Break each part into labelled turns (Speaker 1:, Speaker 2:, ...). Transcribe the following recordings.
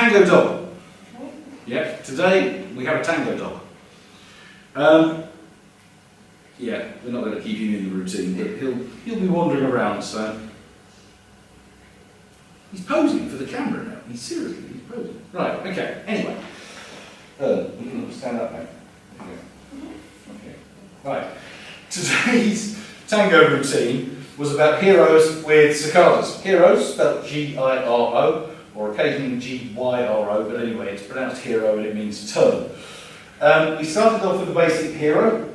Speaker 1: Tango dog. Yep, today we have a tango dog. Yeah, we're not going to keep him in the routine, but he'll be wandering around, so... He's posing for the camera now. He's posing. Right, okay, anyway. You can stand up now. Okay. Right. Today's tango routine was about Giros with Sacadas. Giros, spelled G-I-R-O, or occasionally G-Y-R-O, but anyway, it's pronounced hero and it means turn. We started off with the basic hero.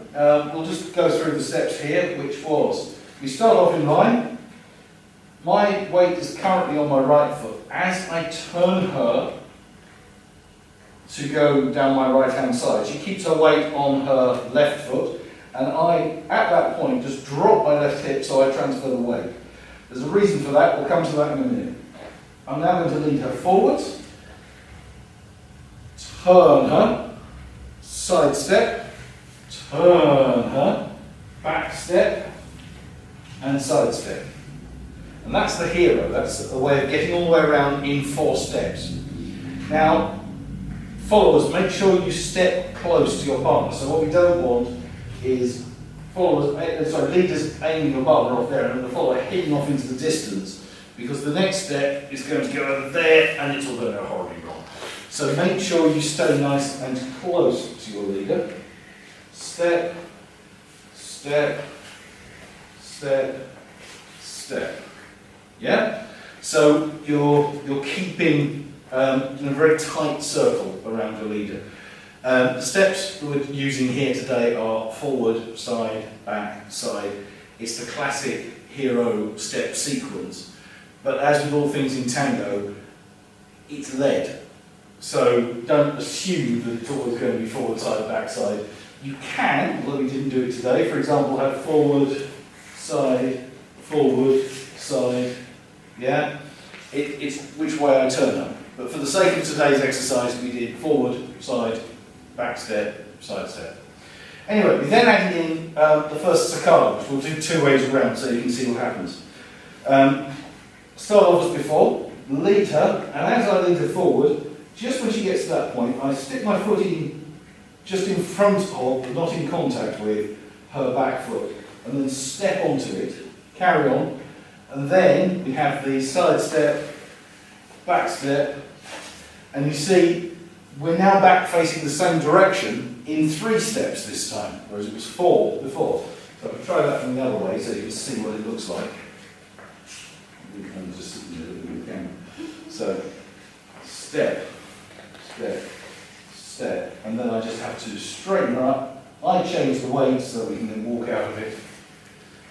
Speaker 1: We'll just go through the steps here, which was, we start off in line. My weight is currently on my right foot. As I turn her to go down my right hand side, she keeps her weight on her left foot, and I, at that point, just drop my left hip so I transfer the weight. There's a reason for that, we'll come to that in a minute. I'm now going to lead her forwards, turn her, side step, turn her, back step, and side step. And that's the hero, that's a way of getting all the way around in 4 steps. Now, followers, make sure you step close to your partner. So what we don't want is leaders aiming your partner off there and the follower heading off into the distance, because the next step is going to go over there and it's all going to go horribly wrong. So make sure you stay nice and close to your leader. Step, step, step, step. Yeah? So you're keeping in a very tight circle around your leader. The steps that we're using here today are forward, side, back, side. It's the classic hero step sequence. But as with all things in tango, it's led. So don't assume that it's always going to be forward, side, back, side. You can, although we didn't do it today, for example, have forward, side, side. Yeah? It's which way I turn her. But for the sake of today's exercise, we did forward, side, back step, side step. Anyway, we then added in the first sacada, which we'll do 2 ways around so you can see what happens. Start off as before, lead her, and as I lead her forward, just when she gets to that point, I stick my foot in just in front of, but not in contact with, her back foot, and then step onto it, carry on, and then we have the side step, back step, and you see we're now back facing the same direction in 3 steps this time, whereas it was 4 before. So I'll try that from the other way so you can see what it looks like. I'm just sitting there looking at the camera. So, step, step, step, and then I just have to straighten her up. I change the weight so we can then walk out of it.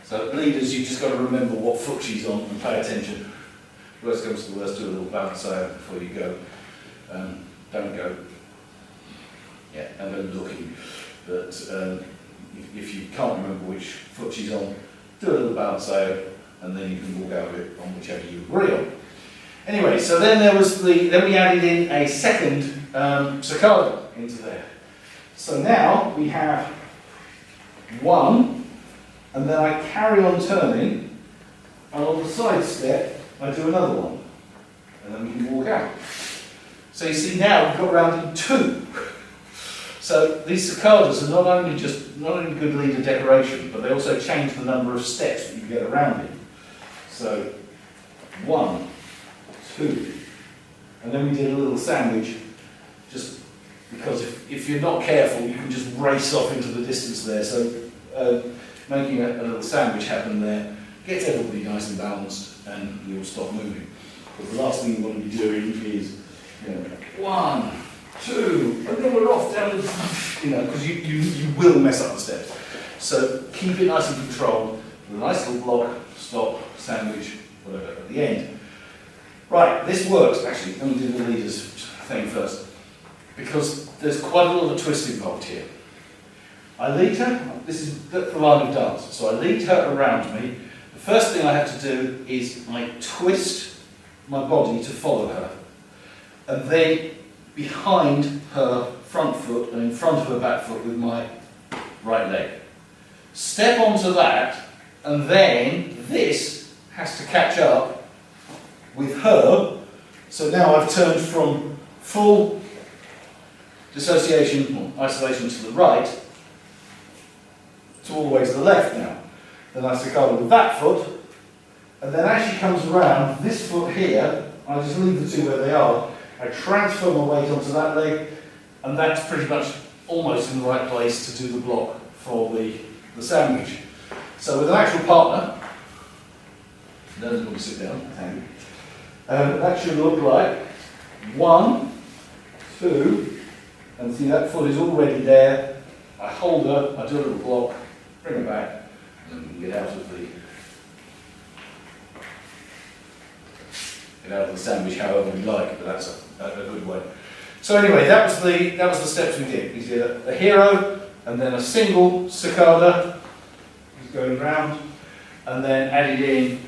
Speaker 1: So leaders, you've just got to remember what foot she's on and pay attention. Worst comes to the worst, do a little bounce out before you go. Don't go, don't go looking. But if you can't remember which foot she's on, do a little bounce out, and then you can walk out of it on whichever you agree on. Anyway, so then then we added in a second sacada into there. So now we have 1, and then I carry on turning, and on the side step, I do another one, and then we can walk out. So you see now we've got round in 2. So these sacadas are not only good leader decoration, but they also change the number of steps that you get around in. So 1, 2, and then we did a little sandwich, just because if you're not careful, you can just race off into the distance there. So making a little sandwich happen there gets everybody nice and balanced, and you'll stop moving. But the last thing you want to be doing is, 1, 2, and then we're off down the, because you will mess up the steps. So keep it nice and controlled, with a nice little block, stop, sandwich, whatever, at the end. Right, this works, actually, let me do the leaders thing first, because there's quite a lot of twist involved here. I lead her, this is the line of dance, so I lead her around me. The first thing I have to do is I twist my body to follow her, and then behind her front foot and in front of her back foot with my right leg. Step onto that, and then this has to catch up with her. So now I've turned from full dissociation or isolation to the right to all the way to the left now. Then I saccada with that foot, and then as she comes around, this foot here, I just leave the two where they are, I transfer my weight onto that leg, and that's pretty much almost in the right place to do the block for the sandwich. So with an actual partner, don't want to sit down, thank you. That should look like 1, 2, and see that foot is already there. I hold her, I do a little block, bring her back, and then we can get out of the sandwich however we like, but that's a good way. So anyway, that was the steps we did. We did a hero, and then a single saccada, he's going round, and then added in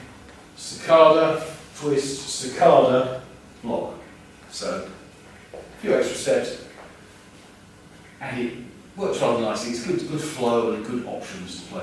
Speaker 1: saccada, twist, saccada, block. So a few extra steps, and it works rather nicely. It's good flow and good options to play.